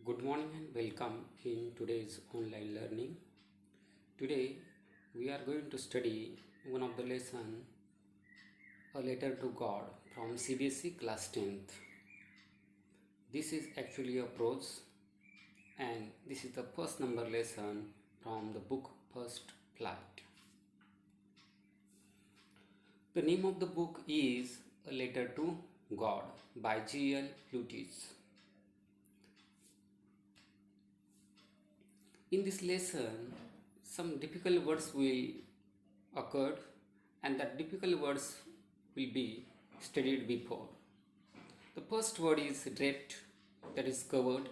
Good morning and welcome in today's online learning. Today we are going to study one of the lesson, A Letter to God from CBSE class 10th. This is actually a prose and this is the first number lesson from the book First Flight. The name of the book is A Letter to God by G.L. Lewis. In this lesson, some difficult words will occur and that difficult words will be studied before. The first word is draped, that is covered.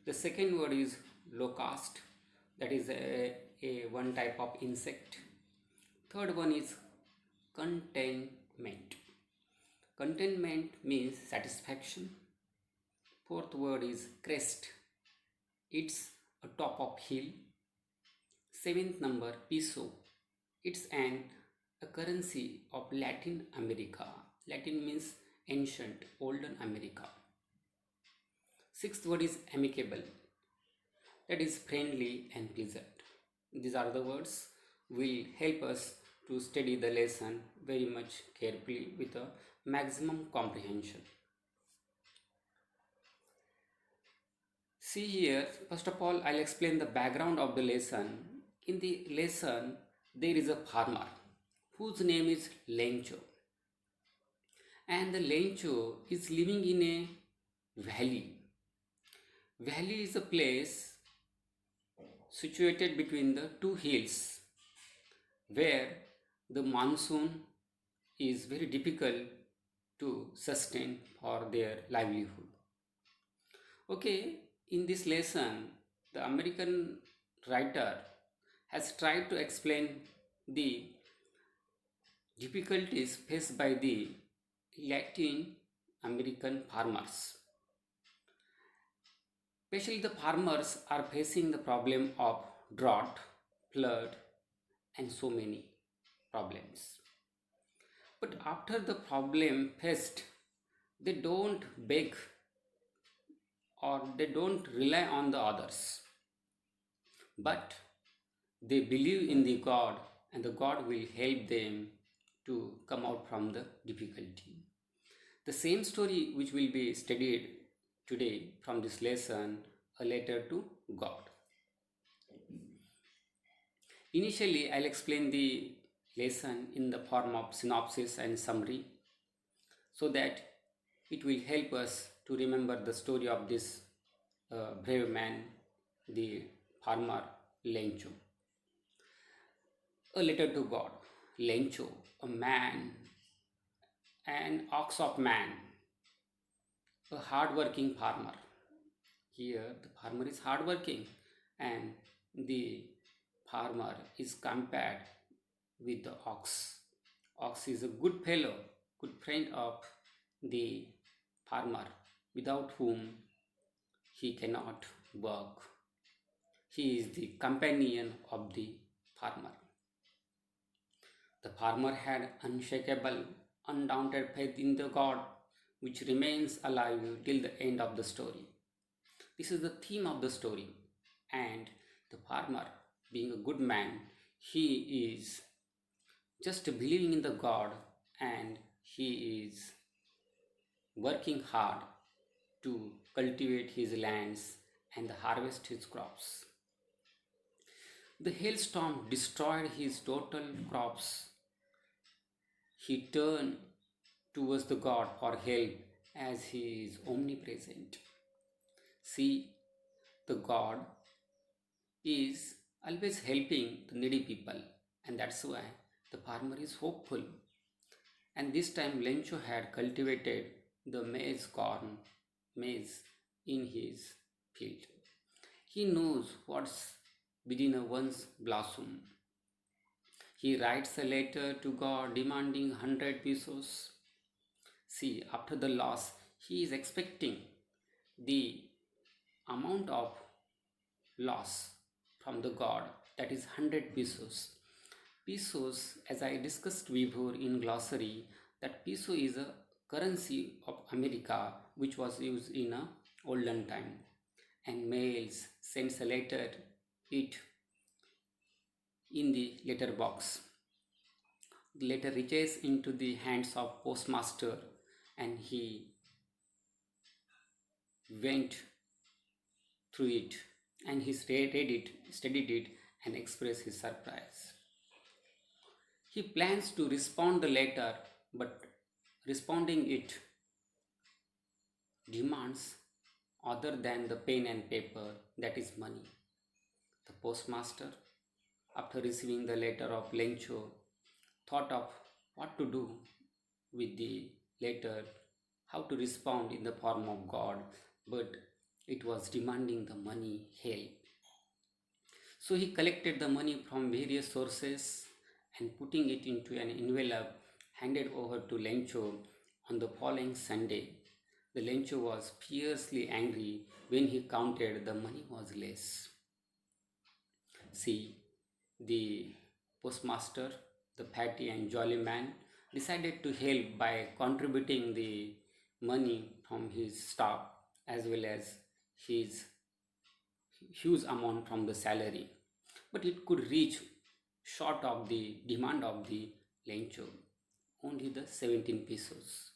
The second word is locust, that is a one type of insect. Third one is contentment. Contentment means satisfaction. Fourth word is crest. It's a top of hill. Seventh number, peso. It's a currency of Latin America. Latin means ancient, olden America. Sixth word is amicable. That is friendly and pleasant. These are the words will help us to study the lesson very much carefully with a maximum comprehension. See here, first of all, I'll explain the background of the lesson. In the lesson, there is a farmer whose name is Lencho. And the Lencho is living in a valley. Valley is a place situated between the two hills where the monsoon is very difficult to sustain for their livelihood. Okay, in this lesson, the American writer has tried to explain the difficulties faced by the Latin American farmers. Especially the farmers are facing the problem of drought, flood, and so many problems. But after the problem faced, they don't beg or they don't rely on the others, but they believe in the God and the God will help them to come out from the difficulty. The same story which will be studied today from this lesson, A Letter to God. Initially, I'll explain the lesson in the form of synopsis and summary so that it will help us to remember the story of this brave man, the farmer Lencho. A letter to God. Lencho, a man, an ox of man, a hard-working farmer. Here, the farmer is hard-working, and the farmer is compared with the ox. Ox is a good fellow, good friend of the farmer, without whom he cannot work. He is the companion of the farmer. The farmer had unshakable, undaunted faith in the God which remains alive till the end of the story. This is the theme of the story, and the farmer, being a good man, he is just believing in the God and he is working hard to cultivate his lands and harvest his crops. The hailstorm destroyed his total crops. He turned towards the God for help as he is omnipresent. See, the God is always helping the needy people, and that's why the farmer is hopeful. And this time Lencho had cultivated the maize in his field. He knows what's within a one's blossom. He writes a letter to God demanding 100 pesos. See, after the loss, he is expecting the amount of loss from the God, that is 100 pesos. Pesos, as I discussed before in glossary, that peso is a currency of America which was used in a olden time. and mails sends a letter it in the letter box. The letter reaches into the hands of postmaster and he went through it and he read it, studied it and expressed his surprise. He plans to respond the letter, but responding it demands other than the pen and paper, that is money. The postmaster, after receiving the letter of Lencho, thought of what to do with the letter, how to respond in the form of God, but it was demanding the money help. So he collected the money from various sources and putting it into an envelope handed over to Lencho on the following Sunday. The Lencho was fiercely angry when he counted the money was less. See, the postmaster, the fatty and jolly man, decided to help by contributing the money from his staff as well as his huge amount from the salary. But it could reach short of the demand of the Lencho, only the 17 pesos.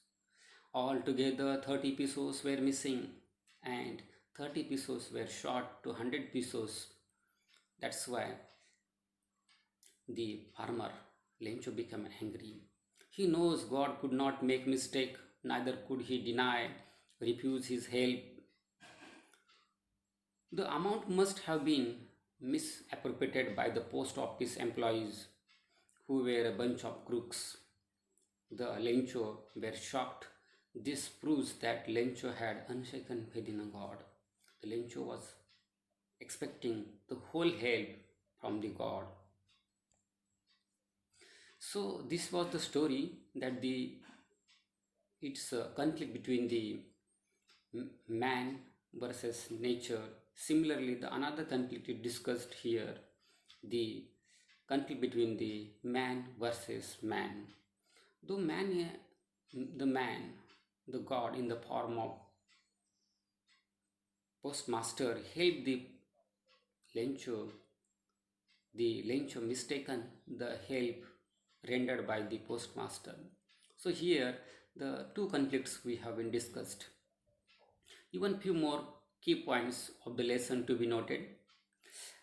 Altogether, 30 pesos were missing and 30 pesos were short to 100 pesos. That's why the farmer Lencho became angry. He knows God could not make mistake, neither could he deny, refuse his help. The amount must have been misappropriated by the post office employees who were a bunch of crooks. The Lencho were shocked. This proves that Lencho had unshaken faith in God. The Lencho was expecting the whole help from the God. So this was the story that it's a conflict between the man versus nature. Similarly, the another conflict is discussed here, the conflict between the man versus man. Though the God in the form of postmaster helped Lencho, the Lencho mistaken the help rendered by the postmaster. So here the two conflicts we have been discussed. Even few more key points of the lesson to be noted.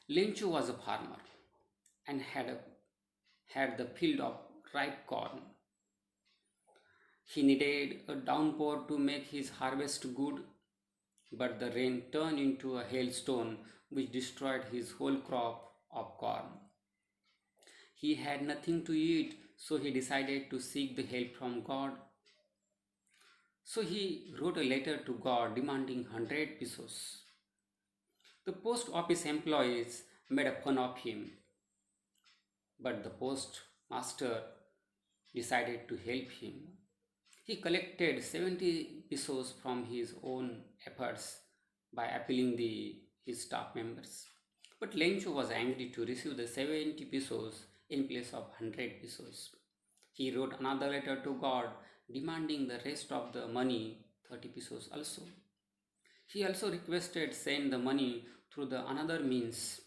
Lencho was a farmer and had the field of ripe corn. He needed a downpour to make his harvest good, but the rain turned into a hailstone which destroyed his whole crop of corn. He had nothing to eat, so he decided to seek the help from God. So he wrote a letter to God demanding 100 pesos. The post office employees made fun of him, but the postmaster decided to help him. He collected 70 pesos from his own efforts by appealing his staff members. But Lencho was angry to receive the 70 pesos in place of 100 pesos. He wrote another letter to God demanding the rest of the money, 30 pesos also. He also requested send the money through the another means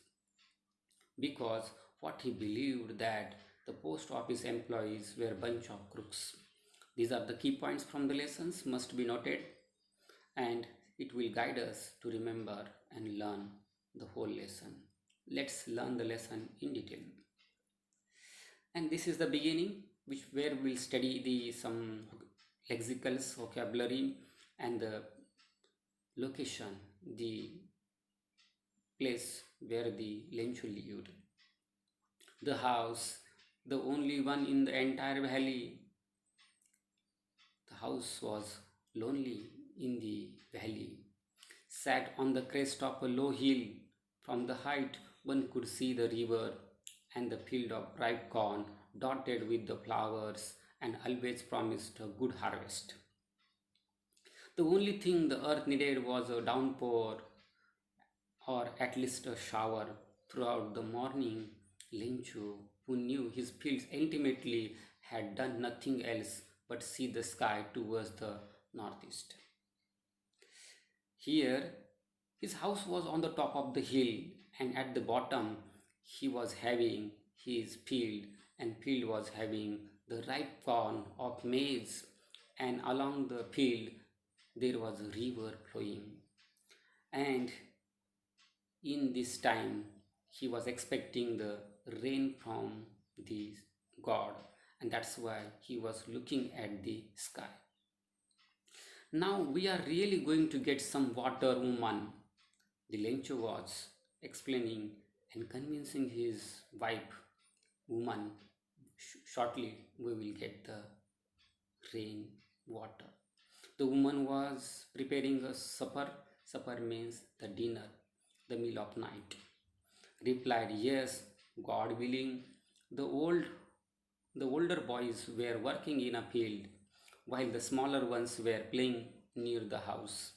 because what he believed that the post office employees were a bunch of crooks. These are the key points from the lessons must be noted and it will guide us to remember and learn the whole lesson. Let's learn the lesson in detail. And this is the beginning where we'll study some lexicals, vocabulary and the location, the place where the Lencho lived. The house, the only one in the entire valley. The house was lonely in the valley, sat on the crest of a low hill. From the height, one could see the river and the field of ripe corn dotted with the flowers and always promised a good harvest. The only thing the earth needed was a downpour or at least a shower throughout the morning. Lencho, who knew his fields intimately, had done nothing else but see the sky towards the northeast. Here, His house was on the top of the hill, and at the bottom he was having his field, and field was having the ripe corn of maize, and along the field there was a river flowing. And in this time he was expecting the rain from the God, and that's why he was looking at the sky. Now we are really going to get some water, woman, the Lencho was explaining and convincing his wife, woman, shortly we will get the rain water. The woman was preparing a supper. Supper means the dinner, the meal of night. Replied, yes, God willing. The old the older boys were working in a field while the smaller ones were playing near the house.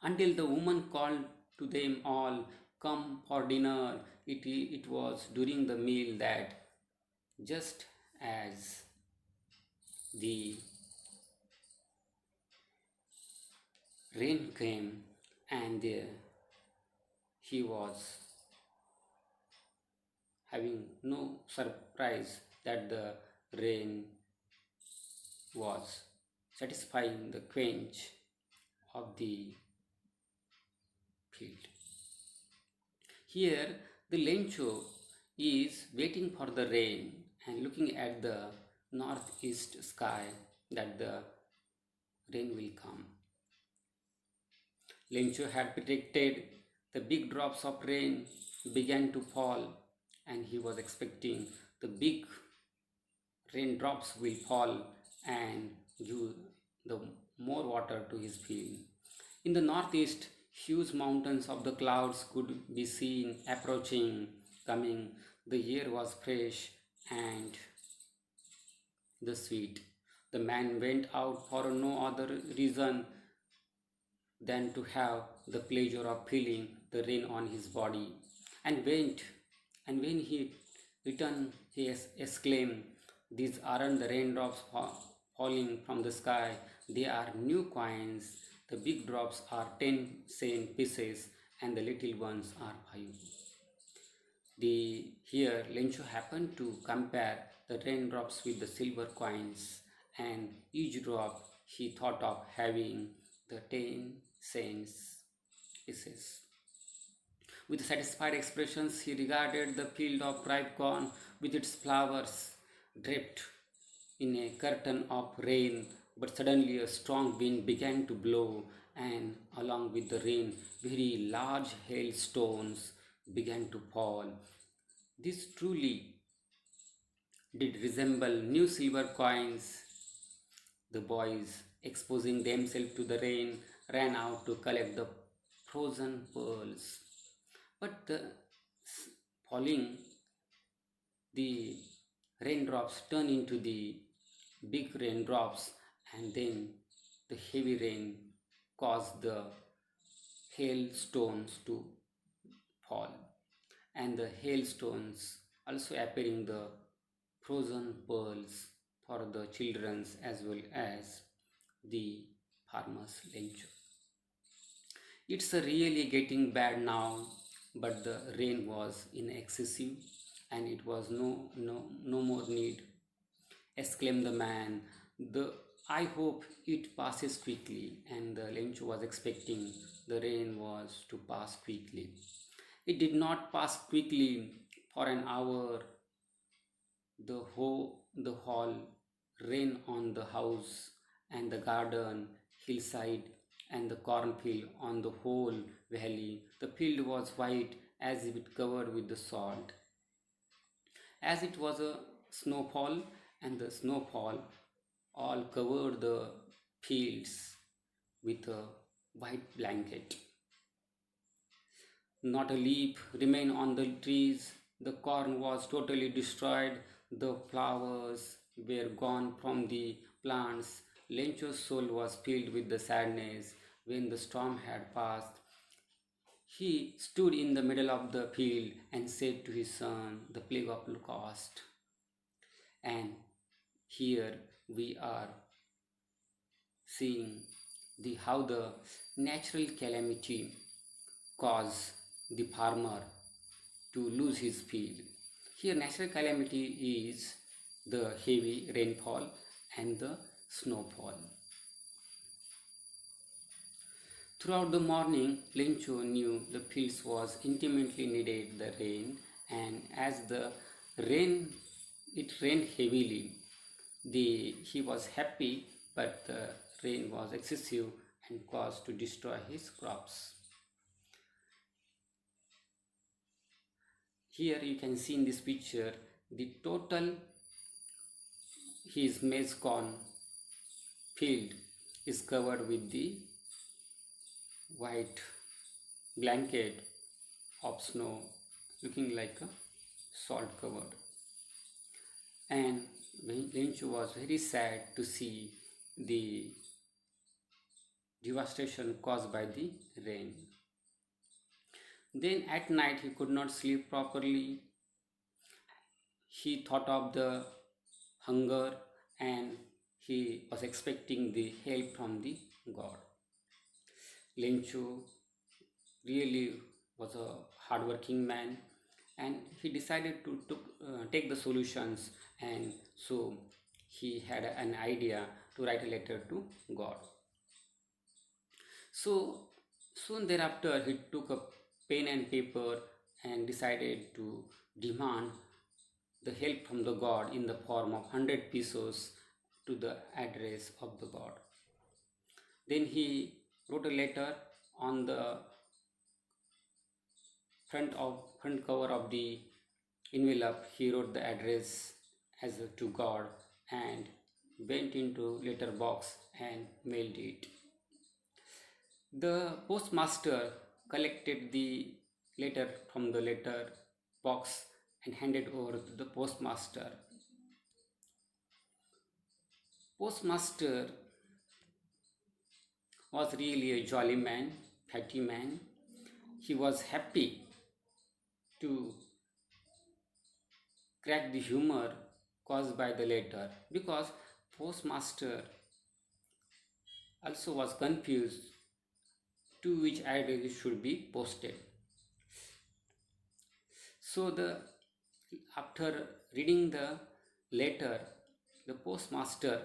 Until the woman called to them all, come for dinner. It was during the meal that just as the rain came and he was having no surprise that the rain was satisfying the quench of the field. Here, the lencho is waiting for the rain and looking at the northeast sky that the rain will come. Lencho had predicted the big drops of rain began to fall, and he was expecting the big raindrops will fall and give the more water to his field. In the northeast, huge mountains of the clouds could be seen approaching, coming. The air was fresh and the sweet. The man went out for no other reason than to have the pleasure of feeling the rain on his body. And went, and when he returned, he exclaimed, these aren't the raindrops falling from the sky, they are new coins. The big drops are 10 cent pieces, and the little ones are 5. Here Lencho happened to compare the raindrops with the silver coins, and each drop he thought of having the 10 cents pieces. With satisfied expressions, he regarded the field of ripe corn with its flowers draped in a curtain of rain. But suddenly a strong wind began to blow, and along with the rain, very large hailstones began to fall. This truly did resemble new silver coins. The boys, exposing themselves to the rain, ran out to collect the frozen pearls. But the falling, the raindrops turned into the big raindrops, and then the heavy rain caused the hailstones to fall, and the hailstones also appearing the frozen pearls for the children's as well as the farmer's lunch. It's really getting bad now, but the rain was in excessive, and it was no more need, exclaimed the man. The I hope it passes quickly, and the lunch was expecting the rain was to pass quickly. It did not pass quickly. For an hour, the hall rain on the house and the garden, hillside, and the cornfield on the whole valley. The field was white as if it covered with the salt. As it was a snowfall, and the snowfall all covered the fields with a white blanket. Not a leaf remained on the trees. The corn was totally destroyed. The flowers were gone from the plants. Lencho's soul was filled with the sadness. When the storm had passed, he stood in the middle of the field and said to his son, the plague of locust. And here we are seeing the how the natural calamity cause the farmer to lose his field. Here, natural calamity is the heavy rainfall and the snowfall. Throughout the morning, Lincho knew the fields was intimately needed the rain, and as the rain it rained heavily, he was happy, but the rain was excessive and caused to destroy his crops. Here you can see in this picture the total his maize corn field is covered with the white blanket of snow, looking like a salt covered. And Lynch was very sad to see the devastation caused by the rain. Then at night he could not sleep properly. He thought of the hunger and he was expecting the help from the God. Lenchu really was a hardworking man, and he decided to take the solutions, and so he had an idea to write a letter to God. So soon thereafter he took a pen and paper and decided to demand the help from the God in the form of 100 pesos to the address of the God. Then he wrote a letter. On the front cover of the envelope he wrote the address as to God and went into letter box and mailed it. The postmaster collected the letter from the letter box and handed over to the postmaster. Postmaster was really a jolly man, fatty man. He was happy to crack the humor caused by the letter, because postmaster also was confused to which address it should be posted. So after reading the letter, the postmaster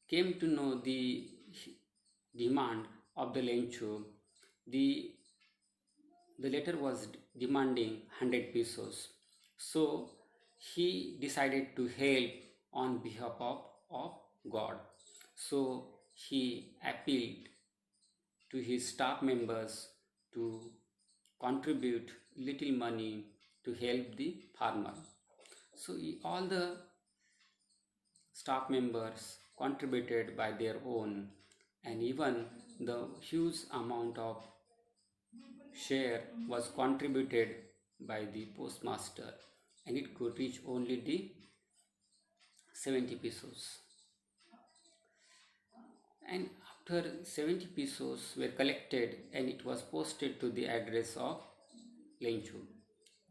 came to know the demand of the Lencho. The letter was demanding 100 pesos. So he decided to help on behalf of God. So he appealed to his staff members to contribute little money to help the farmer. So all the staff members contributed by their own, and even the huge amount of share was contributed by the postmaster, and it could reach only the 70 pesos. And after 70 pesos were collected and it was posted to the address of Lencho,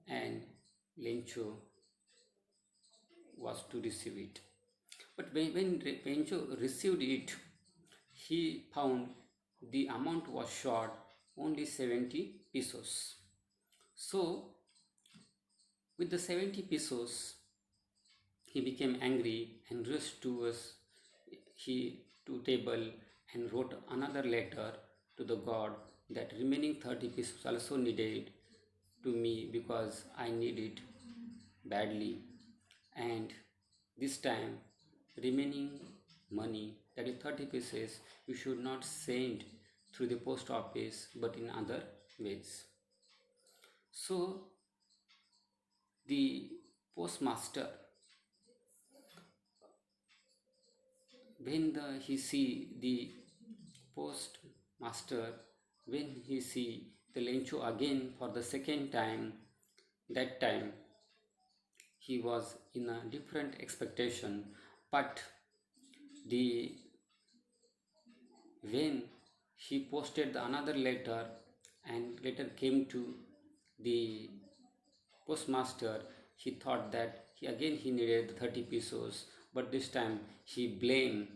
and Lencho was to receive it. But when Lencho received it, he found the amount was short, only 70 pesos. So with the 70 pesos, he became angry and rushed to table and wrote another letter to the God that remaining 30 pesos also needed to me because I need it badly, and this time remaining money, that is 30 pieces, you should not send through the post office but in other ways. So the postmaster, when he see the postmaster, when he see the Lencho again for the second time, that time he was in a different expectation, but the when he posted the another letter and letter came to the postmaster, he thought that he needed 30 pesos, but this time he blamed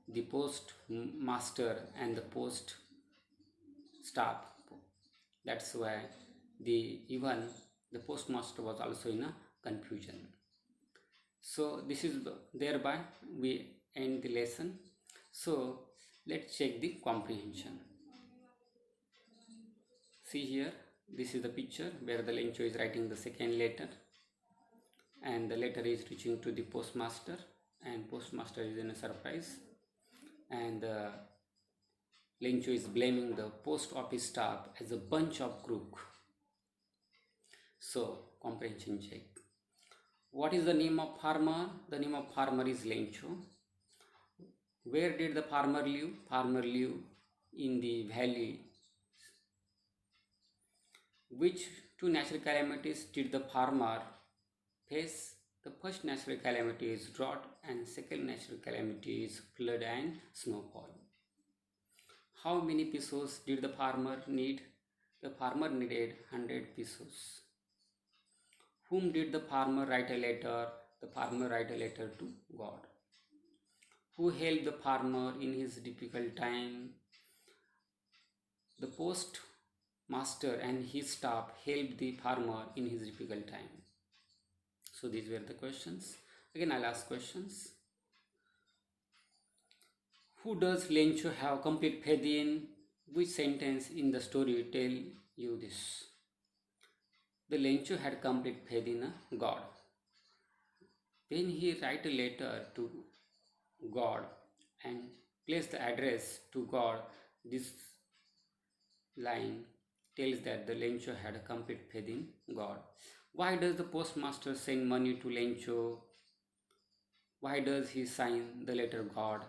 the post master and the post staff. That's why even the postmaster was also in a confusion. So this is thereby we end the lesson. So let's check the comprehension. See here, this is the picture where the Lencho is writing the second letter, and the letter is reaching to the postmaster, and postmaster is in a surprise, and the Lencho is blaming the post office staff as a bunch of crook. So comprehension check. What is the name of farmer? The name of farmer is Lencho. Where did the farmer live? Farmer live in the valley. Which two natural calamities did the farmer face? The first natural calamity is drought, and second natural calamity is flood and snowfall. How many pesos did the farmer need? The farmer needed 100 pesos. Whom did the farmer write a letter? The farmer write a letter to God. Who helped the farmer in his difficult time? The post master and his staff helped the farmer in his difficult time. So these were the questions. Again, I'll ask questions. Who does Lencho have complete faith in? Which sentence in the story tell you this? The Lencho had complete faith in a God. When he write a letter to God and place the address to God, this line tells that the Lencho had a complete faith in God. Why does the postmaster send money to Lencho? Why does he sign the letter God?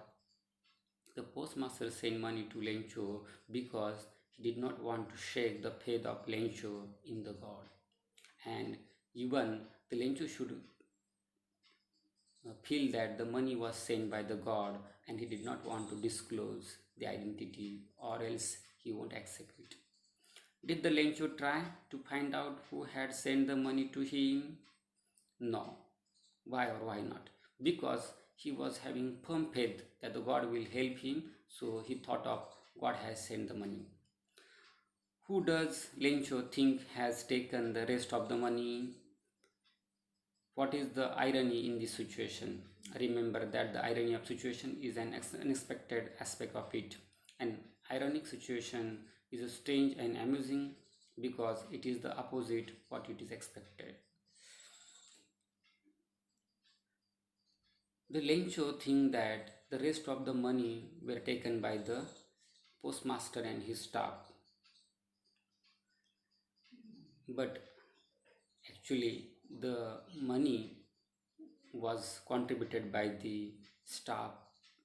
The postmaster sent money to Lencho because he did not want to shake the faith of Lencho in the God. And even the Lencho should feel that the money was sent by the God, and he did not want to disclose the identity, or else he won't accept it. Did the Lencho try to find out who had sent the money to him? No. Why or why not? Because he was having firm faith that the God will help him, so he thought of God has sent the money. Who does Lencho think has taken the rest of the money? What is the irony in this situation? Remember that the irony of situation is an unexpected aspect of it. An ironic situation is a strange and amusing because it is the opposite what it is expected. The Lencho think that the rest of the money were taken by the postmaster and his staff. But actually the money was contributed by the staff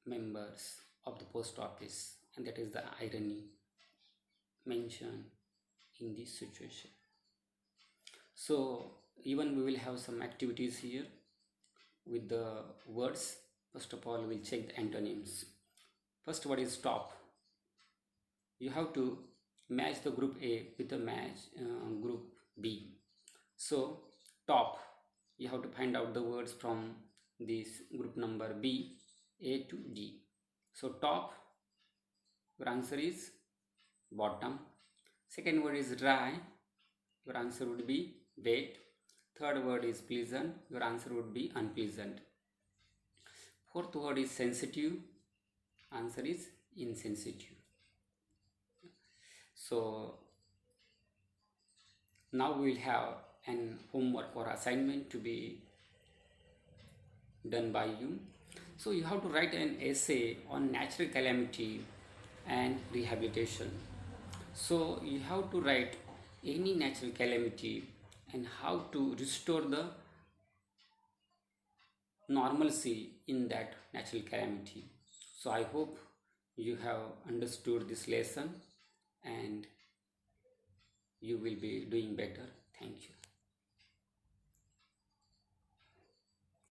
members of the post office, and that is the irony mentioned in this situation. So even we will have some activities here with the words. First of all, we'll check the antonyms. First word is stop. You have to match the group A with the group B. So top, you have to find out the words from this group number B, A to D. So top, your answer is bottom. Second word is dry, your answer would be wet. Third word is pleasant, your answer would be unpleasant. Fourth word is sensitive, answer is insensitive. So now we will have an homework or assignment to be done by you. So you have to write an essay on natural calamity and rehabilitation. So you have to write any natural calamity and how to restore the normalcy in that natural calamity. So I hope you have understood this lesson and you will be doing better. Thank you.